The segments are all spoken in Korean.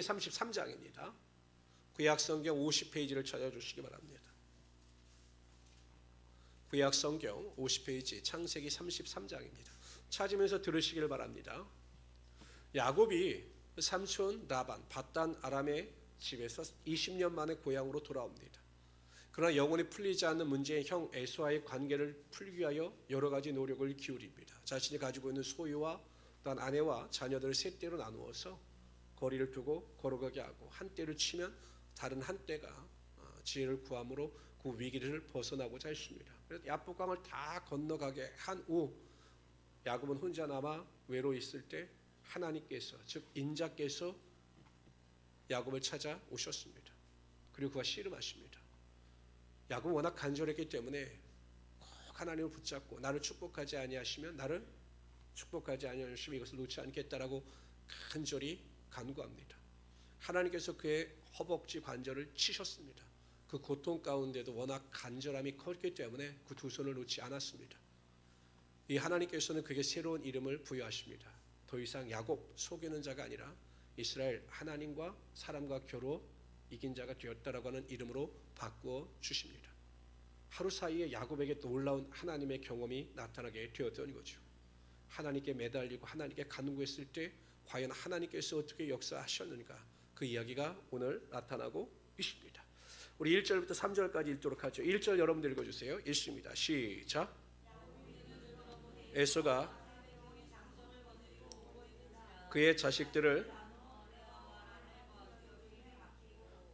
33장입니다. 구약성경 50페이지를 찾아주시기 바랍니다. 구약성경 50페이지 창세기 33장입니다. 찾으면서 들으시길 바랍니다. 야곱이 삼촌 라반 밧단 아람의 집에서 20년 만에 고향으로 돌아옵니다. 그러나 영원히 풀리지 않는 문제인 형 에서와의 관계를 풀기 위하여 여러 가지 노력을 기울입니다. 자신이 가지고 있는 소유와 또한 아내와 자녀들을 세 떼로 나누어서 거리를 두고 걸어가게 하고 한 떼를 치면 다른 한 떼가 지혜를 구함으로 그 위기를 벗어나고자 했습니다. 그래서 야복강을 다 건너가게 한 후 야곱은 혼자 남아 외로워 있을 때 하나님께서 즉 인자께서 야곱을 찾아오셨습니다. 그리고 그가 씨름하십니다. 야곱은 워낙 간절했기 때문에 꼭 하나님을 붙잡고 나를 축복하지 아니하시면 나를 축복하지 아니하시면 이것을 놓지 않겠다라고 간절히 간구합니다. 하나님께서 그의 허벅지 관절을 치셨습니다. 그 고통 가운데도 워낙 간절함이 컸기 때문에 그 두 손을 놓지 않았습니다. 이 하나님께서는 그에게 새로운 이름을 부여하십니다. 더 이상 야곱 속이는 자가 아니라 이스라엘 하나님과 사람과 겨루 이긴 자가 되었다라고 하는 이름으로 바꾸어 주십니다. 하루 사이에 야곱에게 놀라운 하나님의 경험이 나타나게 되었던 거죠. 하나님께 매달리고 하나님께 간구했을 때 과연 하나님께서 어떻게 역사하셨는가, 그 이야기가 오늘 나타나고 있습니다. 우리 1절부터 3절까지 읽도록 하죠. 1절 여러분들 읽어주세요. 읽습니다. 시작. 에서가 그의 자식들을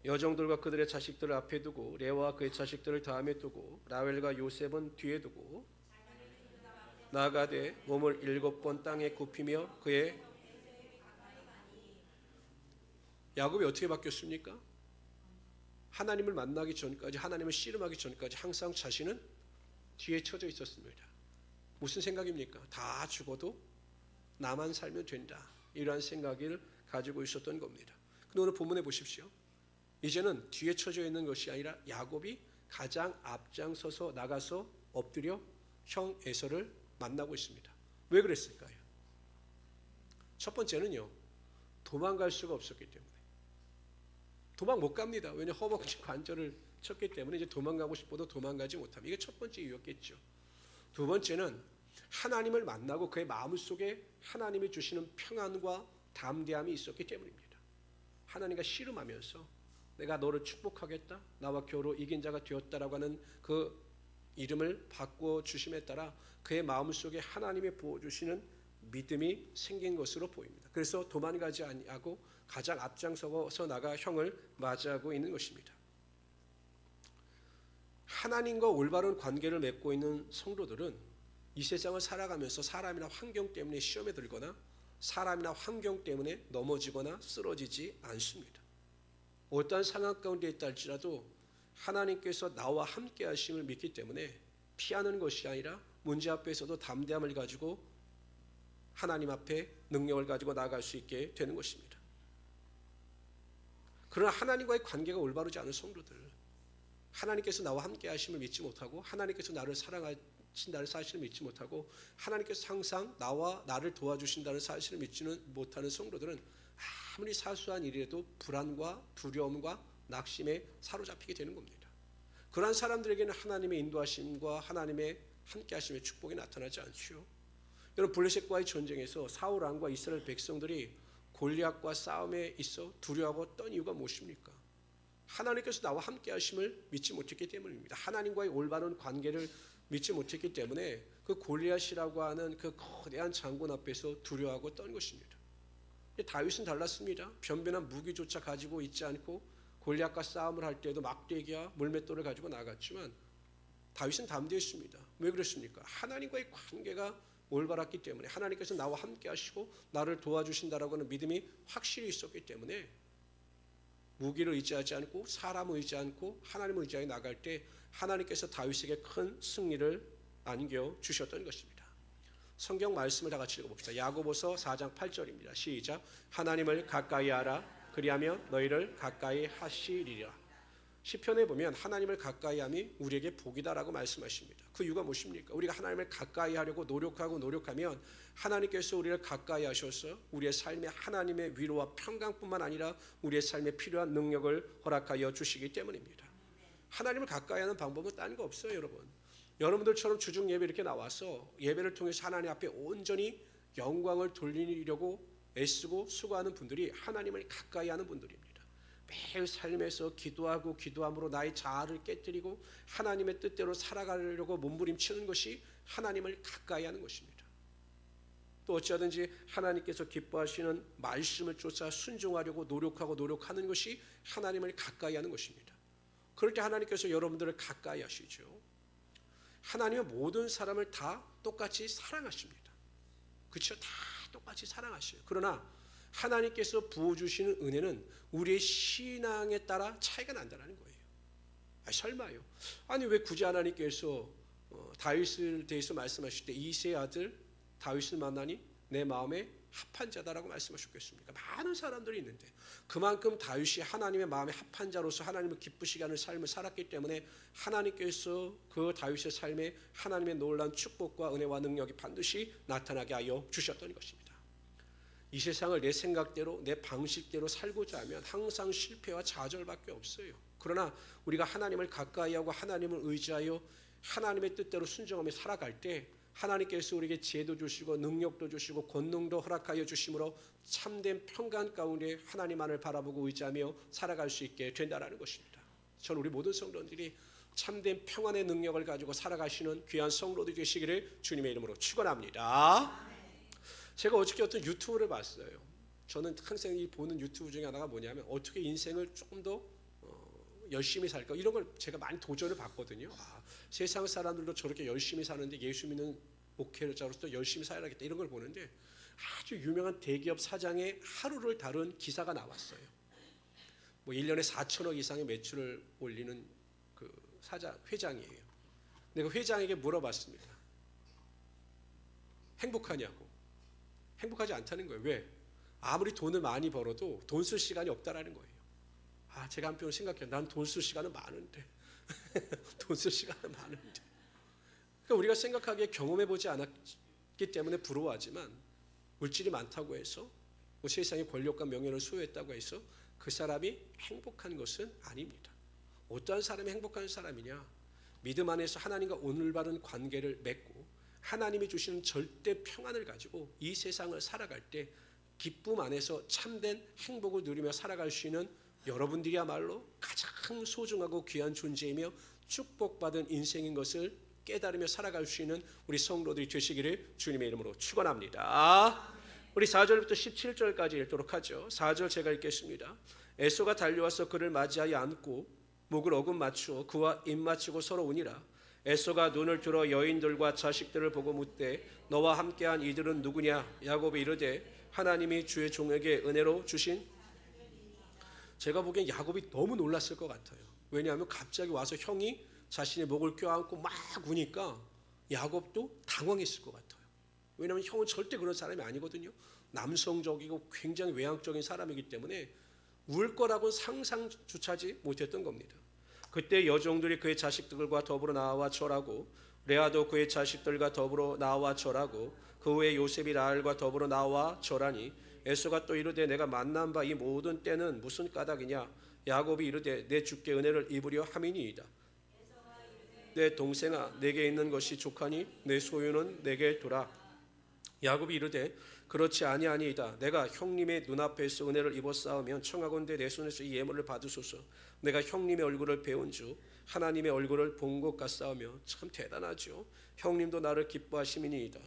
여종들과 그들의 자식들을 앞에 두고 레아와 그의 자식들을 다음에 두고 라헬과 요셉은 뒤에 두고 나아가되 몸을 7번 땅에 굽히며 그의 야곱이 어떻게 바뀌었습니까? 하나님을 만나기 전까지, 하나님을 씨름하기 전까지 항상 자신은 뒤에 처져 있었습니다. 무슨 생각입니까? 다 죽어도 나만 살면 된다, 이러한 생각을 가지고 있었던 겁니다. 근데 오늘 본문에 보십시오. 이제는 뒤에 처져 있는 것이 아니라 야곱이 가장 앞장서서 나가서 엎드려 형 에서를 만나고 있습니다. 왜 그랬을까요? 첫 번째는요, 도망갈 수가 없었기 때문에. 도망 못 갑니다. 왜냐, 허벅지 관절을 쳤기 때문에 이제 도망가고 싶어도 도망가지 못합니다. 이게 첫 번째 이유였겠죠. 두 번째는 하나님을 만나고 그의 마음속에 하나님이 주시는 평안과 담대함이 있었기 때문입니다. 하나님과 씨름하면서 내가 너를 축복하겠다, 나와 겨루 이긴 자가 되었다라고 하는 그 이름을 바꾸어 주심에 따라 그의 마음속에 하나님이 부어주시는 믿음이 생긴 것으로 보입니다. 그래서 도망가지 아니하고 가장 앞장서서 나가 형을 맞이하고 있는 것입니다. 하나님과 올바른 관계를 맺고 있는 성도들은 이 세상을 살아가면서 사람이나 환경 때문에 시험에 들거나 사람이나 환경 때문에 넘어지거나 쓰러지지 않습니다. 어떠한 상황 가운데 있다 할지라도 하나님께서 나와 함께 하심을 믿기 때문에 피하는 것이 아니라 문제 앞에서도 담대함을 가지고 하나님 앞에 능력을 가지고 나아갈 수 있게 되는 것입니다. 그러나 하나님과의 관계가 올바르지 않은 성도들, 하나님께서 나와 함께 하심을 믿지 못하고 하나님께서 나를 사랑하신다는 사실을 믿지 못하고 하나님께서 항상 나와 나를 도와주신다는 사실을 믿지는 못하는 성도들은 아무리 사소한 일이라도 불안과 두려움과 낙심에 사로잡히게 되는 겁니다. 그러한 사람들에게는 하나님의 인도하심과 하나님의 함께하심의 축복이 나타나지 않죠. 여러분, 블레셋과의 전쟁에서 사울 왕과 이스라엘 백성들이 골리앗과 싸움에 있어 두려워하고 떤 이유가 무엇입니까? 하나님께서 나와 함께하심을 믿지 못했기 때문입니다. 하나님과의 올바른 관계를 믿지 못했기 때문에 그 골리앗이라고 하는 그 거대한 장군 앞에서 두려워하고 떤 것입니다. 다윗은 달랐습니다. 변변한 무기조차 가지고 있지 않고 골리앗과 싸움을 할 때도 막대기와 물맷돌을 가지고 나갔지만 다윗은 담대했습니다. 왜 그랬습니까? 하나님과의 관계가 올바랐기 때문에, 하나님께서 나와 함께 하시고 나를 도와주신다라고 하는 믿음이 확실히 있었기 때문에 무기를 의지하지 않고 사람을 의지하지 않고 하나님을 의지하여 나갈 때 하나님께서 다윗에게 큰 승리를 안겨주셨던 것입니다. 성경 말씀을 다 같이 읽어봅시다. 야고보서 4장 8절입니다. 시작. 하나님을 가까이 하라. 그리하면 너희를 가까이 하시리라. 시편에 보면 하나님을 가까이함이 우리에게 복이다라고 말씀하십니다. 그 이유가 무엇입니까? 우리가 하나님을 가까이 하려고 노력하면 하나님께서 우리를 가까이 하셔서 우리의 삶에 하나님의 위로와 평강뿐만 아니라 우리의 삶에 필요한 능력을 허락하여 주시기 때문입니다. 하나님을 가까이 하는 방법은 딴 거 없어요, 여러분. 여러분들처럼 주중 예배 이렇게 나와서 예배를 통해서 하나님 앞에 온전히 영광을 돌리려고 애쓰고 수고하는 분들이 하나님을 가까이 하는 분들입니다. 매일 삶에서 기도함으로 나의 자아를 깨뜨리고 하나님의 뜻대로 살아가려고 몸부림치는 것이 하나님을 가까이 하는 것입니다. 또 어찌하든지 하나님께서 기뻐하시는 말씀을 쫓아 순종하려고 노력하는 것이 하나님을 가까이 하는 것입니다. 그럴 때 하나님께서 여러분들을 가까이 하시죠. 하나님은 모든 사람을 다 똑같이 사랑하십니다. 그렇죠? 다 똑같이 사랑하셔요. 그러나 하나님께서 부어주시는 은혜는 우리의 신앙에 따라 차이가 난다는 거예요. 설마요? 아니 왜 굳이 하나님께서 다윗을 대해서 말씀하실 때 이새의 아들 다윗을 만나니 내 마음에 합한 자다라고 말씀하셨겠습니까? 많은 사람들이 있는데 그만큼 다윗이 하나님의 마음에 합한 자로서 하나님을 기쁘시게 하는 삶을 살았기 때문에 하나님께서 그 다윗의 삶에 하나님의 놀라운 축복과 은혜와 능력이 반드시 나타나게 하여 주셨던 것입니다. 이 세상을 내 생각대로 내 방식대로 살고자 하면 항상 실패와 좌절밖에 없어요. 그러나 우리가 하나님을 가까이하고 하나님을 의지하여 하나님의 뜻대로 순종하며 살아갈 때 하나님께서 우리에게 지혜도 주시고 능력도 주시고 권능도 허락하여 주심으로 참된 평강 가운데 하나님만을 바라보고 의지하며 살아갈 수 있게 된다는 것입니다. 저는 우리 모든 성도들이 참된 평안의 능력을 가지고 살아가시는 귀한 성도들이 되시기를 주님의 이름으로 축원합니다. 제가 어저께 어떤 유튜브를 봤어요. 저는 항상 이 보는 유튜브 중에 하나가 뭐냐면 어떻게 인생을 조금 더 열심히 살까 이런 걸 제가 많이 도전을 받거든요. 세상 사람들도 저렇게 열심히 사는데 예수 믿는 목회자로서 열심히 살아야겠다 이런 걸 보는데 아주 유명한 대기업 사장의 하루를 다룬 기사가 나왔어요. 뭐 1년에 4천억 이상의 매출을 올리는 그 회장이에요. 내가 회장에게 물어봤습니다. 행복하냐고. 행복하지 않다는 거예요. 왜? 아무리 돈을 많이 벌어도 돈 쓸 시간이 없다라는 거예요. 제가 한편으로 생각해요. 난 돈 쓸 시간은 많은데. 돈 쓸 시간은 많은데. 그러니까 우리가 생각하기에 경험해보지 않았기 때문에 부러워하지만 물질이 많다고 해서 뭐 세상의 권력과 명예를 소유했다고 해서 그 사람이 행복한 것은 아닙니다. 어떠한 사람이 행복한 사람이냐? 믿음 안에서 하나님과 올바른 관계를 맺고 하나님이 주시는 절대 평안을 가지고 이 세상을 살아갈 때 기쁨 안에서 참된 행복을 누리며 살아갈 수 있는 여러분들이야말로 가장 소중하고 귀한 존재이며 축복받은 인생인 것을 깨달으며 살아갈 수 있는 우리 성도들이 되시기를 주님의 이름으로 축원합니다. 우리 4절부터 17절까지 읽도록 하죠. 4절 제가 읽겠습니다. 에서가 달려와서 그를 맞이하여 안고 목을 어금 맞추어 그와 입 맞추고 서로 우니라. 에서가 눈을 들어 여인들과 자식들을 보고 묻되 너와 함께한 이들은 누구냐? 야곱이 이르되 하나님이 주의 종에게 은혜로 주신. 제가 보기엔 야곱이 너무 놀랐을 것 같아요. 왜냐하면 갑자기 와서 형이 자신의 목을 껴안고 막 우니까 야곱도 당황했을 것 같아요. 왜냐하면 형은 절대 그런 사람이 아니거든요. 남성적이고 굉장히 외향적인 사람이기 때문에 울 거라고는 상상조차지 못했던 겁니다. 그때 여종들이 그의 자식들과 더불어 나와 절하고 레아도 그의 자식들과 더불어 나와 절하고 그 후에 요셉이 라헬과 더불어 나와 절하니 에서가 또 이르되 내가 만난 바 이 모든 때는 무슨 까닭이냐? 야곱이 이르되 내 주께 은혜를 입으려 함이니이다. 내 동생아 내게 있는 것이 족하니 내 소유는 내게 두라. 야곱이 이르되 그렇지 아니하니이다. 내가 형님의 눈앞에서 은혜를 입었사오면 청하건대 내 손에서 이 예물을 받으소서. 내가 형님의 얼굴을 배운 주 하나님의 얼굴을 본 것 같사오며. 참 대단하죠. 형님도 나를 기뻐하심이니이다.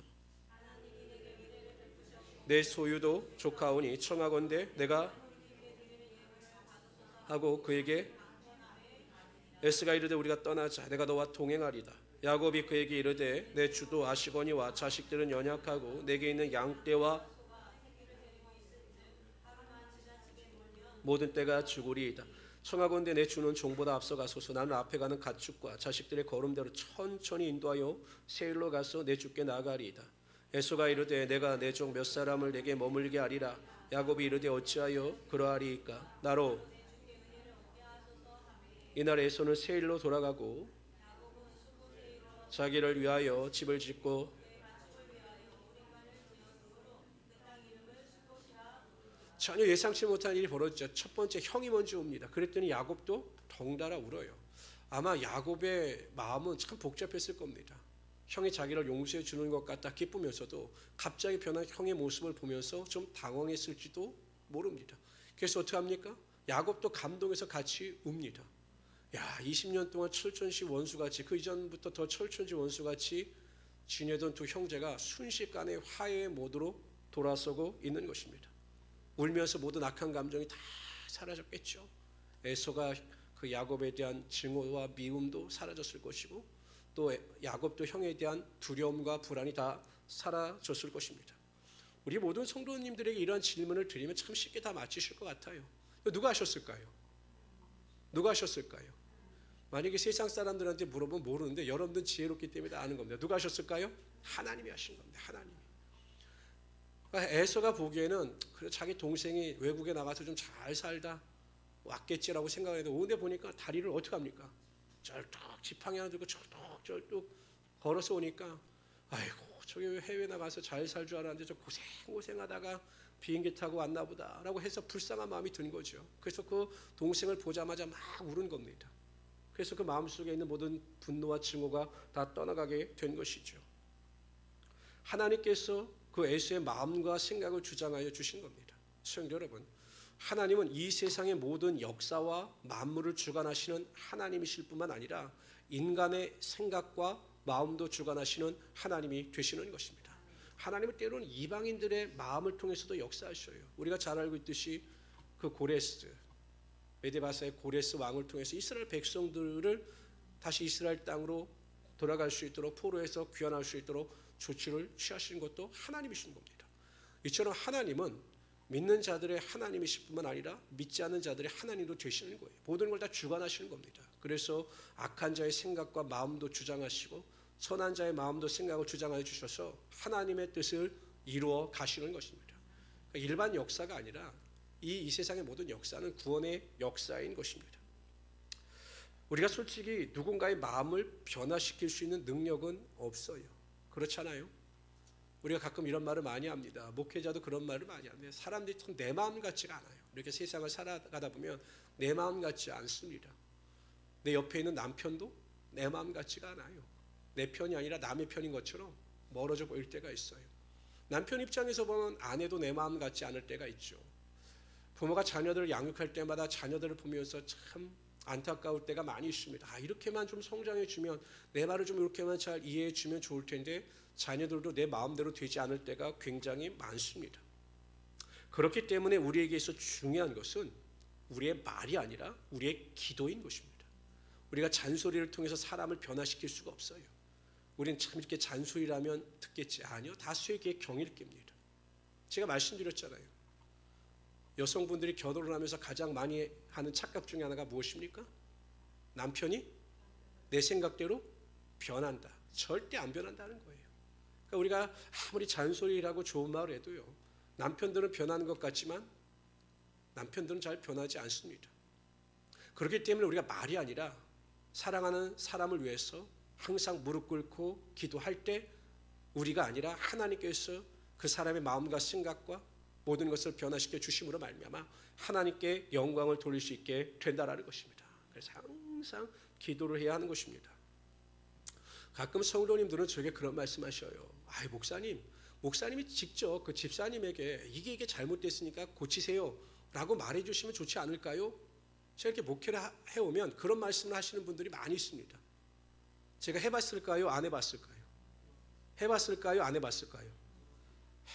내 소유도 족하오니 청하건대 내가 하고 그에게 에스가 이르되 우리가 떠나자. 내가 너와 동행하리다. 야곱이 그에게 이르되 내 주도 아시거니와 자식들은 연약하고 내게 있는 양떼와 모든 떼가 죽으리이다. 청하건대 내 주는 종보다 앞서가소서. 나는 앞에 가는 가축과 자식들의 걸음대로 천천히 인도하여 세일로 가서 내 주께 나아가리이다. 에서가 이르되 내가 내 종 몇 사람을 내게 머물게 하리라. 야곱이 이르되 어찌하여 그러하리이까? 나로 이날 에서는 세일로 돌아가고 자기를 위하여 집을 짓고 전혀 예상치 못한 일이 벌어졌죠. 첫 번째 형이 먼저 옵니다. 그랬더니 야곱도 덩달아 울어요. 아마 야곱의 마음은 참 복잡했을 겁니다. 형이 자기를 용서해 주는 것 같다 기쁘면서도 갑자기 변한 형의 모습을 보면서 좀 당황했을지도 모릅니다. 그래서 어떻게 합니까? 야곱도 감동해서 같이 웁니다. 야, 20년 동안 철천지 원수같이, 그 이전부터 더 철천지 원수같이 지내던 두 형제가 순식간에 화해의 모드로 돌아서고 있는 것입니다. 울면서 모든 악한 감정이 다 사라졌겠죠. 에서가 그 야곱에 대한 증오와 미움도 사라졌을 것이고, 또 야곱도 형에 대한 두려움과 불안이 다 사라졌을 것입니다. 우리 모든 성도님들에게 이런 질문을 드리면 참 쉽게 다 맞히실 것 같아요. 누가 하셨을까요? 누가 하셨을까요? 만약에 세상 사람들한테 물어보면 모르는데 여러분들 지혜롭기 때문에 다 아는 겁니다. 누가 하셨을까요? 하나님이 하신 겁니다. 하나님이. 에서가 보기에는 자기 동생이 외국에 나가서 좀 잘 살다 왔겠지라고 생각해도 오늘 보니까 다리를 어떻게 합니까? 쩔뚝 지팡이 하나 들고 쩔뚝 걸어서 오니까 아이고 저기 해외 나가서 잘 살 줄 알았는데 저 고생하다가 비행기 타고 왔나 보다라고 해서 불쌍한 마음이 든 거죠. 그래서 그 동생을 보자마자 막 울은 겁니다. 그래서 그 마음속에 있는 모든 분노와 증오가 다 떠나가게 된 것이죠. 하나님께서 그 에서의 마음과 생각을 주장하여 주신 겁니다. 성도 여러분, 하나님은 이 세상의 모든 역사와 만물을 주관하시는 하나님이실 뿐만 아니라 인간의 생각과 마음도 주관하시는 하나님이 되시는 것입니다. 하나님은 때로는 이방인들의 마음을 통해서도 역사하셔요. 우리가 잘 알고 있듯이 그 고레스, 메데바사의 고레스 왕을 통해서 이스라엘 백성들을 다시 이스라엘 땅으로 돌아갈 수 있도록 포로에서 귀환할 수 있도록 조치를 취하시는 것도 하나님이신 겁니다. 이처럼 하나님은 믿는 자들의 하나님이실 뿐만 아니라 믿지 않는 자들의 하나님도 되시는 거예요. 모든 걸 다 주관하시는 겁니다. 그래서 악한 자의 생각과 마음도 주장하시고 선한 자의 마음도 생각을 주장하여 주셔서 하나님의 뜻을 이루어 가시는 것입니다. 그러니까 일반 역사가 아니라 이 세상의 모든 역사는 구원의 역사인 것입니다. 우리가 솔직히 누군가의 마음을 변화시킬 수 있는 능력은 없어요. 그렇잖아요. 우리가 가끔 이런 말을 많이 합니다. 목회자도 그런 말을 많이 합니다. 사람들이 참 내 마음 같지가 않아요. 이렇게 세상을 살아가다 보면 내 마음 같지 않습니다. 내 옆에 있는 남편도 내 마음 같지가 않아요. 내 편이 아니라 남의 편인 것처럼 멀어져 보일 때가 있어요. 남편 입장에서 보면 아내도 내 마음 같지 않을 때가 있죠. 부모가 자녀들을 양육할 때마다 자녀들을 보면서 참 안타까울 때가 많이 있습니다. 이렇게만 좀 성장해 주면, 내 말을 좀 이렇게만 잘 이해해 주면 좋을 텐데 자녀들도 내 마음대로 되지 않을 때가 굉장히 많습니다. 그렇기 때문에 우리에게 있어 중요한 것은 우리의 말이 아니라 우리의 기도인 것입니다. 우리가 잔소리를 통해서 사람을 변화시킬 수가 없어요. 우리는 참 이렇게 잔소리라면 듣겠지. 아니요. 다수에게 경일깁니다. 제가 말씀드렸잖아요. 여성분들이 결혼을 하면서 가장 많이 하는 착각 중에 하나가 무엇입니까? 남편이 내 생각대로 변한다. 절대 안 변한다는 거예요. 그러니까 우리가 아무리 잔소리라고 좋은 말을 해도요, 남편들은 변하는 것 같지만 남편들은 잘 변하지 않습니다. 그렇기 때문에 우리가 말이 아니라 사랑하는 사람을 위해서 항상 무릎 꿇고 기도할 때 우리가 아니라 하나님께서 그 사람의 마음과 생각과 모든 것을 변화시켜 주심으로 말미암아 하나님께 영광을 돌릴 수 있게 된다라는 것입니다. 그래서 항상 기도를 해야 하는 것입니다. 가끔 성도님들은 저에게 그런 말씀하셔요. 목사님이 직접 그 집사님에게 이게 잘못됐으니까 고치세요라고 말해주시면 좋지 않을까요? 제가 이렇게 목회를 해오면 그런 말씀을 하시는 분들이 많이 있습니다. 제가 해봤을까요? 안 해봤을까요? 해봤을까요? 안 해봤을까요?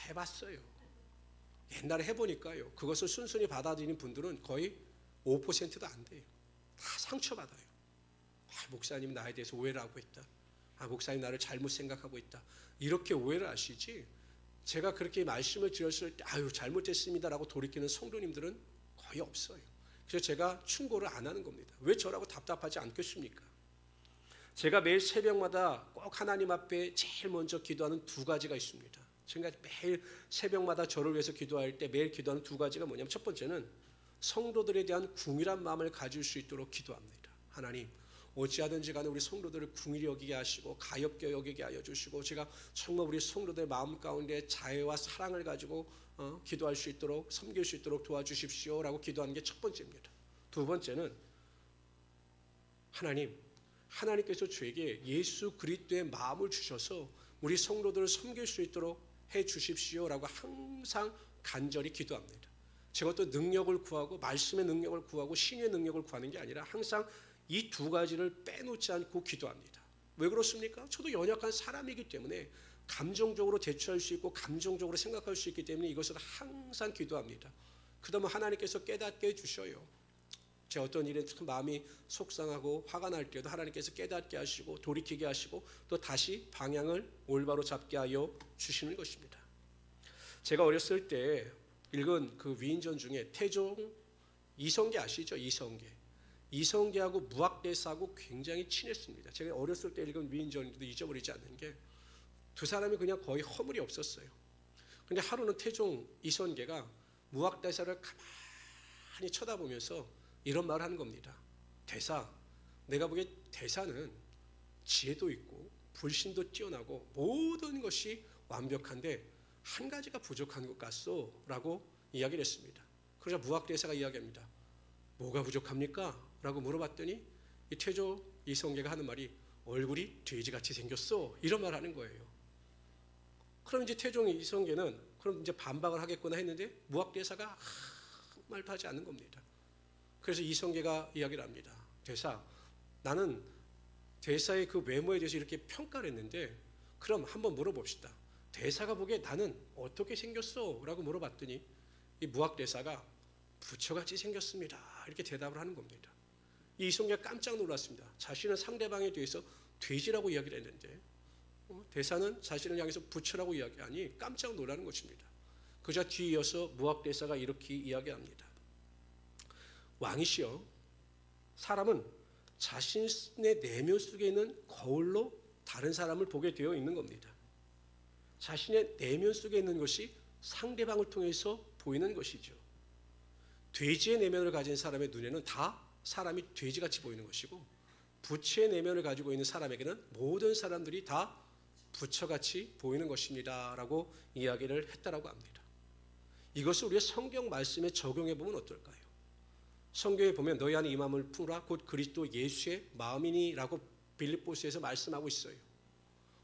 해봤어요. 옛날에 해보니까요, 그것을 순순히 받아들이는 분들은 거의 5%도 안 돼요. 다 상처받아요. 목사님 나에 대해서 오해를 하고 있다. 목사님 나를 잘못 생각하고 있다. 이렇게 오해를 하시지, 제가 그렇게 말씀을 드렸을 때 잘못했습니다 라고 돌이키는 성도님들은 거의 없어요. 그래서 제가 충고를 안 하는 겁니다. 왜 저라고 답답하지 않겠습니까? 제가 매일 새벽마다 꼭 하나님 앞에 제일 먼저 기도하는 두 가지가 있습니다. 제가 매일 새벽마다 저를 위해서 기도할 때 매일 기도하는 두 가지가 뭐냐면, 첫 번째는 성도들에 대한 궁일한 마음을 가질 수 있도록 기도합니다. 하나님 어찌하든지 간에 우리 성도들을 긍휼히 여기게 하시고 가엾게 여기게 하여 주시고 제가 정말 우리 성도들 마음 가운데 자애와 사랑을 가지고 기도할 수 있도록 섬길 수 있도록 도와주십시오라고 기도하는 게 첫 번째입니다. 두 번째는 하나님께서 저에게 예수 그리스도의 마음을 주셔서 우리 성도들을 섬길 수 있도록 해 주십시오라고 항상 간절히 기도합니다. 제가 또 능력을 구하고 말씀의 능력을 구하고 신의 능력을 구하는 게 아니라 항상 이 두 가지를 빼놓지 않고 기도합니다. 왜 그렇습니까? 저도 연약한 사람이기 때문에 감정적으로 대처할 수 있고 감정적으로 생각할 수 있기 때문에 이것을 항상 기도합니다. 그러면 하나님께서 깨닫게 해주셔요. 제 어떤 일에 참 마음이 속상하고 화가 날 때도 하나님께서 깨닫게 하시고 돌이키게 하시고 또 다시 방향을 올바로 잡게 하여 주시는 것입니다. 제가 어렸을 때 읽은 그 위인전 중에 태종 이성계 아시죠? 이성계하고 무학대사하고 굉장히 친했습니다. 제가 어렸을 때 읽은 위인전도 잊어버리지 않는 게 두 사람이 그냥 거의 허물이 없었어요. 그런데 하루는 태종 이성계가 무학대사를 가만히 쳐다보면서 이런 말을 하는 겁니다. 대사, 내가 보기에 대사는 지혜도 있고 불신도 뛰어나고 모든 것이 완벽한데 한 가지가 부족한 것 같소 라고 이야기를 했습니다. 그러자 무학대사가 이야기합니다. 뭐가 부족합니까? 라고 물어봤더니 이 태조 이성계가 하는 말이 얼굴이 돼지같이 생겼어 이런 말 하는 거예요. 그럼 이제 태종 이성계는 그럼 이제 반박을 하겠구나 했는데 무학대사가 아무 말도 하지 않는 겁니다. 그래서 이성계가 이야기를 합니다. 대사, 나는 대사의 그 외모에 대해서 이렇게 평가를 했는데 그럼 한번 물어봅시다. 대사가 보기에 나는 어떻게 생겼어? 라고 물어봤더니 이 무학대사가 부처같이 생겼습니다. 이렇게 대답을 하는 겁니다. 이 이성계가 깜짝 놀랐습니다. 자신은 상대방에 대해서 돼지라고 이야기를 했는데 대사는 자신을 향해서 부처라고 이야기하니 깜짝 놀라는 것입니다. 그자 뒤이어서 무학대사가 이렇게 이야기합니다. 왕이시여, 사람은 자신의 내면 속에 있는 거울로 다른 사람을 보게 되어 있는 겁니다. 자신의 내면 속에 있는 것이 상대방을 통해서 보이는 것이죠. 돼지의 내면을 가진 사람의 눈에는 다 사람이 돼지같이 보이는 것이고 부처의 내면을 가지고 있는 사람에게는 모든 사람들이 다 부처같이 보이는 것입니다 라고 이야기를 했다라고 합니다. 이것을 우리가 성경 말씀에 적용해 보면 어떨까요? 성경에 보면 너희 안에 이 마음을 품으라 곧 그리스도 예수의 마음이니 라고 빌립보서에서 말씀하고 있어요.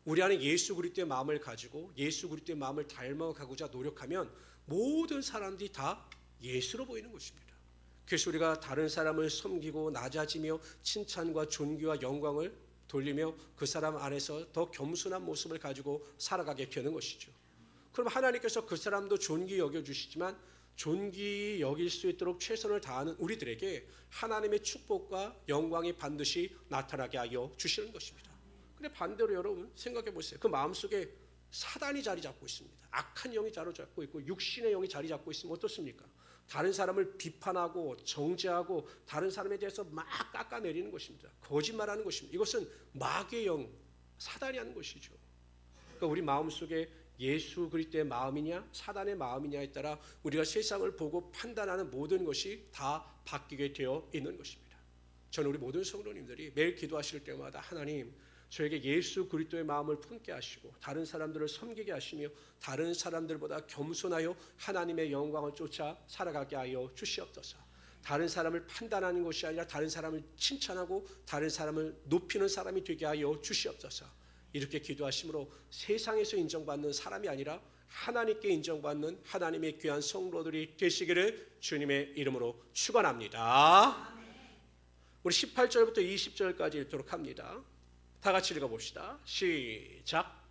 우리 안에 예수 그리스도의 마음을 가지고 예수 그리스도의 마음을 닮아가고자 노력하면 모든 사람들이 다 예수로 보이는 것입니다. 그래서 우리가 다른 사람을 섬기고 낮아지며 칭찬과 존귀와 영광을 돌리며 그 사람 안에서 더 겸손한 모습을 가지고 살아가게 되는 것이죠. 그럼 하나님께서 그 사람도 존귀 여겨주시지만 존귀 여길 수 있도록 최선을 다하는 우리들에게 하나님의 축복과 영광이 반드시 나타나게 하여 주시는 것입니다. 근데 반대로 여러분 생각해 보세요. 그 마음속에 사단이 자리 잡고 있습니다. 악한 영이 자리 잡고 있고 육신의 영이 자리 잡고 있으면 어떻습니까? 다른 사람을 비판하고 정죄하고 다른 사람에 대해서 막 깎아내리는 것입니다. 거짓말하는 것입니다. 이것은 마귀의 영, 사단이 하는 것이죠. 그러니까 우리 마음속에 예수 그리스도의 마음이냐 사단의 마음이냐에 따라 우리가 세상을 보고 판단하는 모든 것이 다 바뀌게 되어 있는 것입니다. 저는 우리 모든 성도님들이 매일 기도하실 때마다 하나님 저에게 예수 그리스도의 마음을 품게 하시고 다른 사람들을 섬기게 하시며 다른 사람들보다 겸손하여 하나님의 영광을 쫓아 살아가게 하여 주시옵소서. 다른 사람을 판단하는 것이 아니라 다른 사람을 칭찬하고 다른 사람을 높이는 사람이 되게 하여 주시옵소서. 이렇게 기도하심으로 세상에서 인정받는 사람이 아니라 하나님께 인정받는 하나님의 귀한 성도들이 되시기를 주님의 이름으로 축원합니다. 우리 18절부터 20절까지 읽도록 합니다. 다 같이 읽어봅시다. 시작.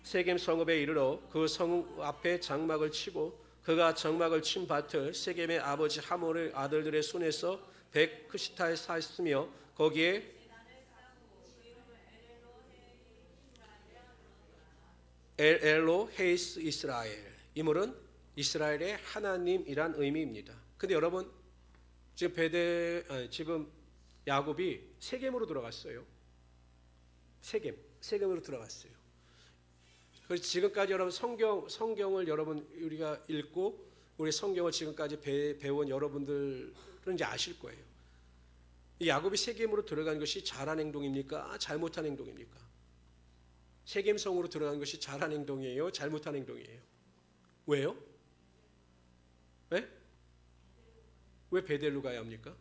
세겜 성읍에 이르러 그 성읍 앞에 장막을 치고 그가 장막을 친 밭을 세겜의 아버지 하몰의 아들들의 손에서 백크시타에 샀으며 거기에 엘로 헤이스 이스라엘, 이 말은 이스라엘의 하나님이란 의미입니다. 근데 여러분 지금 야곱이 세겜으로 들어갔어요. 세겜으로 들어갔어요. 그래서 지금까지 여러분 성경을 여러분 우리가 읽고 우리 성경을 지금까지 배운 여러분들은 이제 아실 거예요. 이 야곱이 세겜으로 들어간 것이 잘한 행동입니까? 잘못한 행동입니까? 세겜 성으로 들어간 것이 잘한 행동이에요? 잘못한 행동이에요? 왜요? 왜? 왜 베델로 가야 합니까?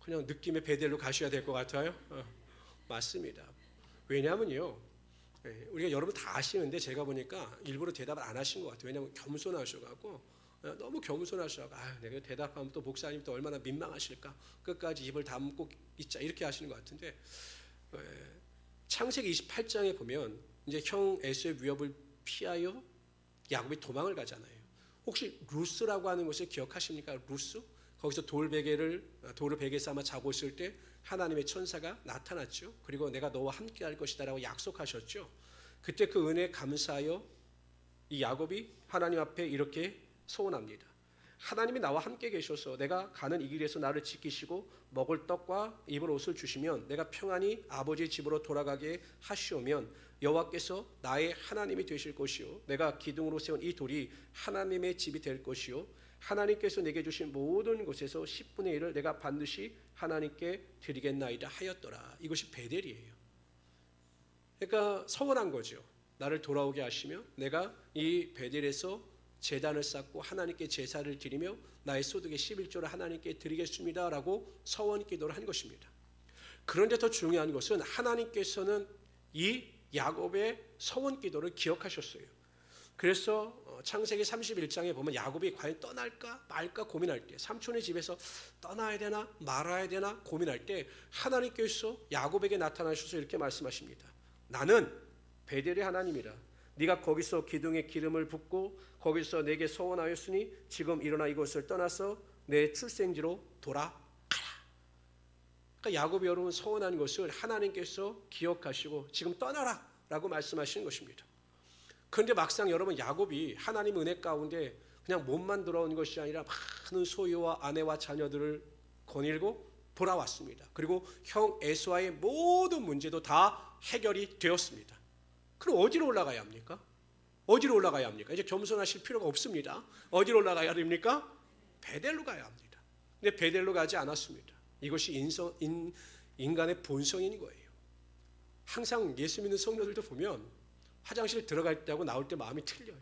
그냥 느낌의 베델로 가셔야 될 것 같아요. 맞습니다. 왜냐하면요, 우리가 여러분 다 아시는데 제가 보니까 일부러 대답을 안 하신 것 같아요. 왜냐하면 겸손하셔가지고 너무 겸손하셔가지고 내가 대답하면 또 목사님 또 얼마나 민망하실까, 끝까지 입을 다물고 있자 이렇게 하시는 것 같은데, 창세기 28장에 보면 이제 형 에서의 위협을 피하여 야곱이 도망을 가잖아요. 혹시 루스라고 하는 것을 기억하십니까? 루스? 거기서 돌을 베개 삼아 자고 있을 때 하나님의 천사가 나타났죠. 그리고 내가 너와 함께 할 것이다 라고 약속하셨죠. 그때 그 은혜에 감사하여 이 야곱이 하나님 앞에 이렇게 소원합니다. 하나님이 나와 함께 계셔서 내가 가는 이 길에서 나를 지키시고 먹을 떡과 입을 옷을 주시면 내가 평안히 아버지 집으로 돌아가게 하시오면 여호와께서 나의 하나님이 되실 것이요 내가 기둥으로 세운 이 돌이 하나님의 집이 될 것이요 하나님께서 내게 주신 모든 곳에서 10분의 1을 내가 반드시 하나님께 드리겠나이다 하였더라. 이것이 베델이에요. 그러니까 서원한 거죠. 나를 돌아오게 하시며 내가 이 베델에서 제단을 쌓고 하나님께 제사를 드리며 나의 소득의 11조를 하나님께 드리겠습니다 라고 서원 기도를 한 것입니다. 그런데 더 중요한 것은 하나님께서는 이 야곱의 서원 기도를 기억하셨어요. 그래서 창세기 31장에 보면 야곱이 과연 떠날까 말까 고민할 때, 삼촌의 집에서 떠나야 되나 말아야 되나 고민할 때 하나님께서 야곱에게 나타나셔서 이렇게 말씀하십니다. 나는 베델의 하나님이라. 네가 거기서 기둥에 기름을 붓고 거기서 내게 서원하였으니 지금 일어나 이곳을 떠나서 내 출생지로 돌아가라. 그러니까 야곱이 여러분 서원한 것을 하나님께서 기억하시고 지금 떠나라 라고 말씀하시는 것입니다. 그런데 막상 여러분 야곱이 하나님 은혜 가운데 그냥 몸만 돌아온 것이 아니라 많은 소유와 아내와 자녀들을 거닐고 돌아왔습니다. 그리고 형 에서와의 모든 문제도 다 해결이 되었습니다. 그럼 어디로 올라가야 합니까? 어디로 올라가야 합니까? 이제 겸손하실 필요가 없습니다. 어디로 올라가야 됩니까? 베델로 가야 합니다. 근데 베델로 가지 않았습니다. 이것이 인간의 본성인 거예요. 항상 예수 믿는 성도들도 보면 화장실 들어갈 때하고 나올 때 마음이 틀려요.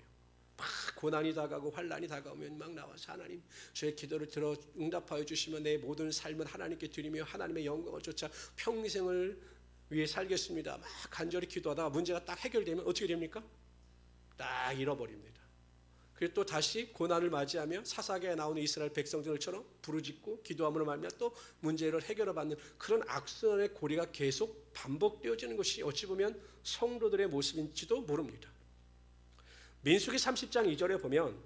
막 고난이 다가오고 환난이 다가오면 막 나와서 하나님 저의 기도를 들어 응답하여 주시면 내 모든 삶은 하나님께 드리며 하나님의 영광을 쫓아 평생을 위해 살겠습니다. 막 간절히 기도하다가 문제가 딱 해결되면 어떻게 됩니까? 딱 잃어버립니다. 그리고 또 다시 고난을 맞이하며 사사기에 나오는 이스라엘 백성들처럼 부르짖고 기도함으로 말미암아 또 문제를 해결받는 그런 악순환의 고리가 계속 반복되어지는 것이 어찌 보면 성도들의 모습인지도 모릅니다. 민수기 30장 2절에 보면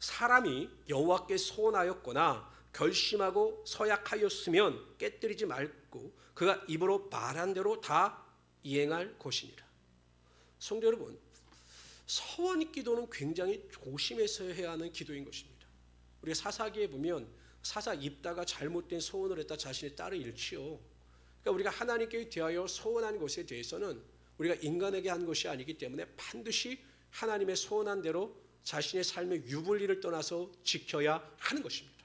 사람이 여호와께 소원하였거나 결심하고 서약하였으면 깨뜨리지 말고 그가 입으로 말한 대로 다 이행할 것이니라. 성도 여러분, 서원 기도는 굉장히 조심해서 해야 하는 기도인 것입니다. 우리가 사사기에 보면 사사 입다가 잘못된 소원을 했다 자신의 딸을 잃지요. 그러니까 우리가 하나님께 대하여 소원한 것에 대해서는 우리가 인간에게 한 것이 아니기 때문에 반드시 하나님의 소원한 대로 자신의 삶의 유불리를 떠나서 지켜야 하는 것입니다.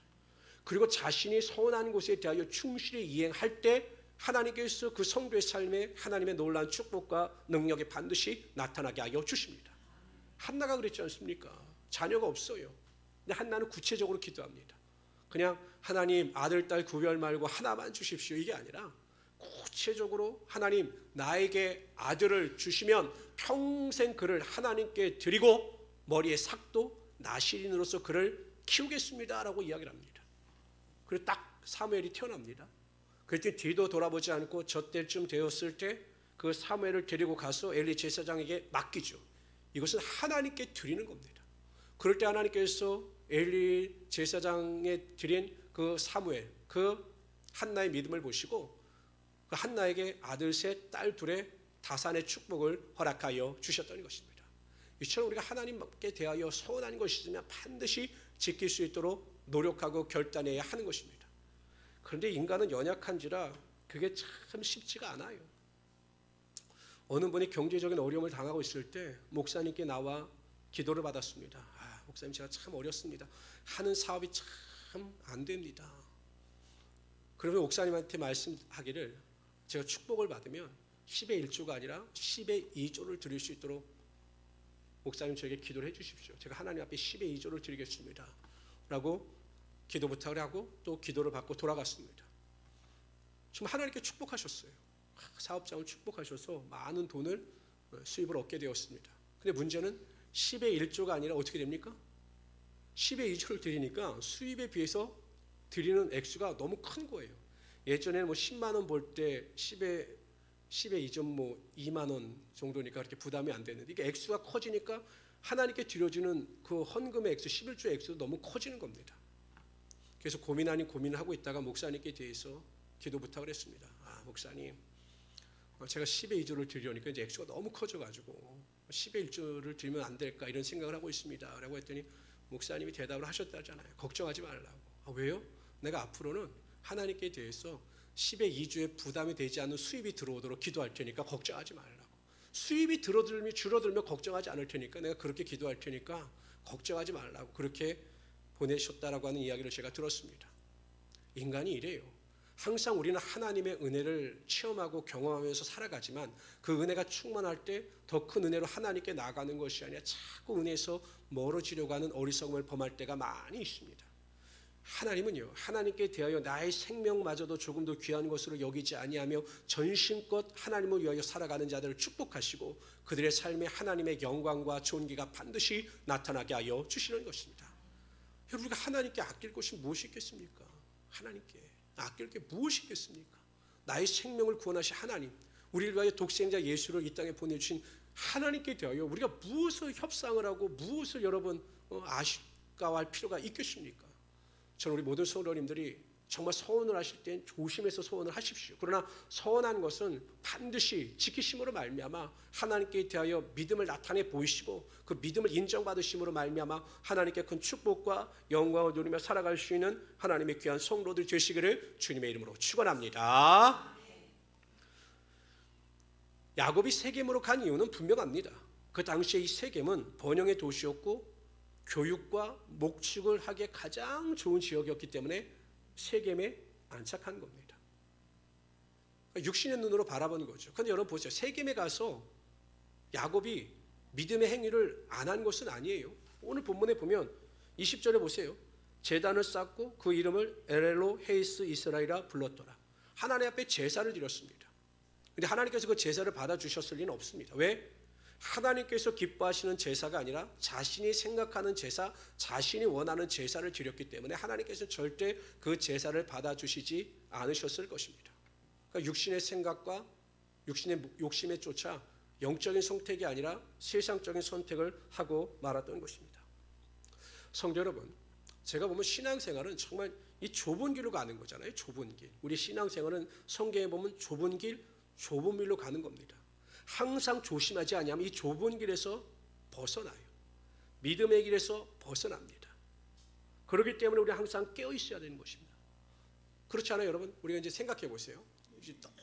그리고 자신이 소원한 것에 대하여 충실히 이행할 때 하나님께서 그 성도의 삶에 하나님의 놀라운 축복과 능력이 반드시 나타나게 하여 주십니다. 한나가 그랬지 않습니까? 자녀가 없어요. 근데 한나는 구체적으로 기도합니다. 그냥 하나님 아들 딸 구별 말고 하나만 주십시오 이게 아니라 구체적으로 하나님 나에게 아들을 주시면 평생 그를 하나님께 드리고 머리에 삭도 나시린으로서 그를 키우겠습니다 라고 이야기를 합니다. 그리고 딱 사무엘이 태어납니다. 그랬더니 뒤도 돌아보지 않고 젖때쯤 되었을 때 그 사무엘을 데리고 가서 엘리 제사장에게 맡기죠. 이것은 하나님께 드리는 겁니다. 그럴 때 하나님께서 엘리 제사장에 드린 그 사무엘, 그 한나의 믿음을 보시고 그 한나에게 아들 셋, 딸 둘의 다산의 축복을 허락하여 주셨던 것입니다. 이처럼 우리가 하나님께 대하여 소원한 것이 있으면 반드시 지킬 수 있도록 노력하고 결단해야 하는 것입니다. 그런데 인간은 연약한지라 그게 참 쉽지가 않아요. 어느 분이 경제적인 어려움을 당하고 있을 때 목사님께 나와 기도를 받았습니다. 목사님 제가 참 어렵습니다. 하는 사업이 참 안 됩니다. 그러면 목사님한테 말씀하기를 제가 축복을 받으면 10의 1조가 아니라 10의 2조를 드릴 수 있도록 목사님 저에게 기도를 해 주십시오. 제가 하나님 앞에 10의 2조를 드리겠습니다. 라고 기도 부탁을 하고 또 기도를 받고 돌아갔습니다. 지금 하나님께 축복하셨어요. 사업장을 축복하셔서 많은 돈을 수입을 얻게 되었습니다. 근데 문제는 10의 1조가 아니라 어떻게 됩니까? 10의 2조를 드리니까 수입에 비해서 드리는 액수가 너무 큰 거예요. 예전에는 뭐 10만 원 벌 때 10의 2조 뭐 2만 원 정도니까 그렇게 부담이 안 되는데 이게 액수가 커지니까 하나님께 드려주는 그 헌금의 액수 11조 액수도 너무 커지는 겁니다. 그래서 고민 아닌 고민을 하고 있다가 목사님께 대해서 기도 부탁을 했습니다. 목사님 제가 10의 2조를 드리려니까 이제 액수가 너무 커져가지고 10의 1조를 드리면 안 될까 이런 생각을 하고 있습니다. 라고 했더니 목사님이 대답을 하셨다잖아요. 걱정하지 말라고. 왜요? 내가 앞으로는 하나님께 대해서 10의 2조에 부담이 되지 않는 수입이 들어오도록 기도할 테니까 걱정하지 말라고. 수입이 줄어들면 걱정하지 않을 테니까 내가 그렇게 기도할 테니까 걱정하지 말라고 그렇게 보내셨다라고 하는 이야기를 제가 들었습니다. 인간이 이래요. 항상 우리는 하나님의 은혜를 체험하고 경험하면서 살아가지만 그 은혜가 충만할 때 더 큰 은혜로 하나님께 나아가는 것이 아니라 자꾸 은혜에서 멀어지려고 하는 어리석음을 범할 때가 많이 있습니다. 하나님은요, 하나님께 대하여 나의 생명마저도 조금 더 귀한 것으로 여기지 아니하며 전심껏 하나님을 위하여 살아가는 자들을 축복하시고 그들의 삶에 하나님의 영광과 존귀가 반드시 나타나게 하여 주시는 것입니다. 여러분, 우리가 하나님께 아낄 것이 무엇이 있겠습니까? 하나님께 아낄 게 무엇이 있겠습니까? 나의 생명을 구원하신 하나님, 우리를 위하여 독생자 예수를 이 땅에 보내주신 하나님께 대하여 우리가 무엇을 협상을 하고 무엇을 여러분 아쉽까할 필요가 있겠습니까? 저는 우리 모든 성도님들이 정말 서원을 하실 땐 조심해서 서원을 하십시오. 그러나 서원한 것은 반드시 지키심으로 말미암아 하나님께 대하여 믿음을 나타내 보이시고 그 믿음을 인정받으심으로 말미암아 하나님께 큰 축복과 영광을 누리며 살아갈 수 있는 하나님의 귀한 성도들 되시기를 주님의 이름으로 축원합니다. 야곱이 세겜으로 간 이유는 분명합니다. 그 당시에 이 세겜은 번영의 도시였고 교육과 목축을 하기에 가장 좋은 지역이었기 때문에 세겜에 안착한 겁니다. 육신의 눈으로 바라보는 거죠. 그런데 여러분 보세요. 세겜에 가서 야곱이 믿음의 행위를 안 한 것은 아니에요. 오늘 본문에 보면 20절에 보세요. 제단을 쌓고 그 이름을 엘엘로 헤이스 이스라엘이라 불렀더라. 하나님 앞에 제사를 드렸습니다. 그런데 하나님께서 그 제사를 받아주셨을 리는 없습니다. 왜? 하나님께서 기뻐하시는 제사가 아니라 자신이 생각하는 제사, 자신이 원하는 제사를 드렸기 때문에 하나님께서는 절대 그 제사를 받아주시지 않으셨을 것입니다. 그러니까 육신의 생각과 육신의 욕심에 쫓아 영적인 선택이 아니라 세상적인 선택을 하고 말았던 것입니다. 성도 여러분, 제가 보면 신앙생활은 정말 이 좁은 길로 가는 거잖아요. 좁은 길. 우리 신앙생활은 성경에 보면 좁은 길, 좁은 길로 가는 겁니다. 항상 조심하지 않으면 이 좁은 길에서 벗어나요. 믿음의 길에서 벗어납니다. 그렇기 때문에 우리 항상 깨어 있어야 되는 것입니다. 그렇지 않아요, 여러분? 우리가 이제 생각해 보세요.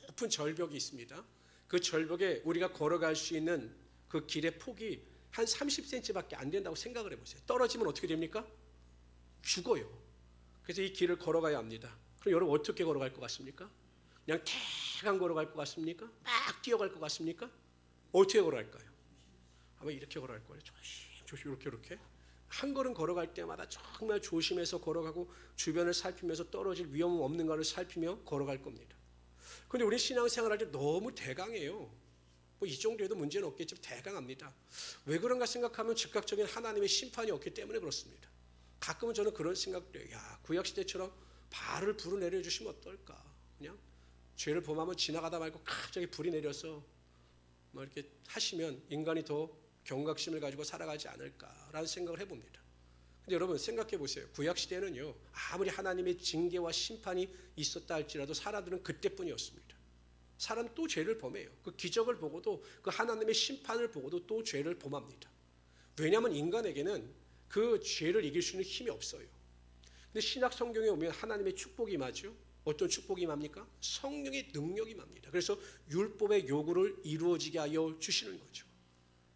높은 절벽이 있습니다. 그 절벽에 우리가 걸어갈 수 있는 그 길의 폭이 한 30cm밖에 안 된다고 생각을 해보세요. 떨어지면 어떻게 됩니까? 죽어요. 그래서 이 길을 걸어가야 합니다. 그럼 여러분 어떻게 걸어갈 것 같습니까? 그냥 대강 걸어갈 것 같습니까? 막 뛰어갈 것 같습니까? 어떻게 걸어갈까요? 아마 이렇게 걸어갈 거예요. 조심 이렇게 한 걸음 걸어갈 때마다 정말 조심해서 걸어가고 주변을 살피면서 떨어질 위험 없는가를 살피며 걸어갈 겁니다. 그런데 우리 신앙생활할 때 너무 대강해요. 뭐 이 정도에도 문제는 없겠지만 대강합니다. 왜 그런가 생각하면 즉각적인 하나님의 심판이 없기 때문에 그렇습니다. 가끔은 저는 그런 생각도 해요. 구약시대처럼 발을 불을 내려주시면 어떨까? 그냥 죄를 범하면 지나가다 말고 갑자기 불이 내려서 뭐 이렇게 하시면 인간이 더 경각심을 가지고 살아가지 않을까라는 생각을 해봅니다. 근데 여러분 생각해 보세요. 구약 시대는요 아무리 하나님의 징계와 심판이 있었다 할지라도 사람들은 그때뿐이었습니다. 사람 또 죄를 범해요. 그 기적을 보고도 그 하나님의 심판을 보고도 또 죄를 범합니다. 왜냐하면 인간에게는 그 죄를 이길 수 있는 힘이 없어요. 근데 신약 성경에 오면 하나님의 축복이 임하죠. 어떤 축복이 임합니까? 성령의 능력이 임합니다. 그래서 율법의 요구를 이루어지게 하여 주시는 거죠.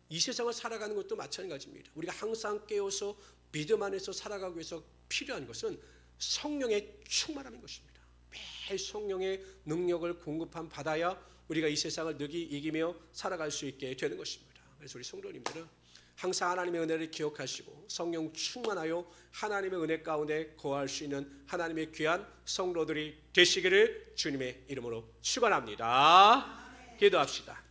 이 세상을 살아가는 것도 마찬가지입니다. 우리가 항상 깨어서 믿음 안에서 살아가기 위해서 필요한 것은 성령의 충만함인 것입니다. 매일 성령의 능력을 공급함 받아야 우리가 이 세상을 능히 이기며 살아갈 수 있게 되는 것입니다. 그래서 우리 성도님들은 항상 하나님의 은혜를 기억하시고 성령 충만하여 하나님의 은혜 가운데 거할 수 있는 하나님의 귀한 성도들이 되시기를 주님의 이름으로 축원합니다. 기도합시다.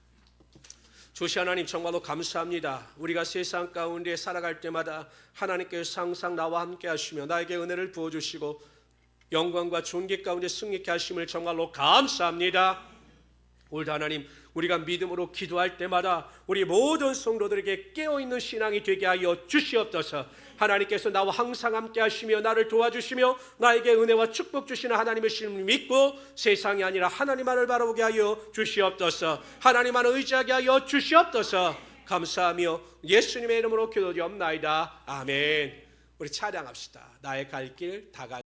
조시 하나님, 정말로 감사합니다. 우리가 세상 가운데 살아갈 때마다 하나님께서 항상 나와 함께 하시며 나에게 은혜를 부어주시고 영광과 존귀 가운데 승리케 하심을 정말로 감사합니다. 오늘도 하나님, 우리가 믿음으로 기도할 때마다 우리 모든 성도들에게 깨어있는 신앙이 되게 하여 주시옵소서. 하나님께서 나와 항상 함께 하시며 나를 도와주시며 나에게 은혜와 축복 주시는 하나님의 신을 믿고 세상이 아니라 하나님만을 바라보게 하여 주시옵소서. 하나님만을 의지하게 하여 주시옵소서. 감사하며 예수님의 이름으로 기도드리옵나이다. 아멘. 우리 찬양합시다. 나의 갈 길 다 갈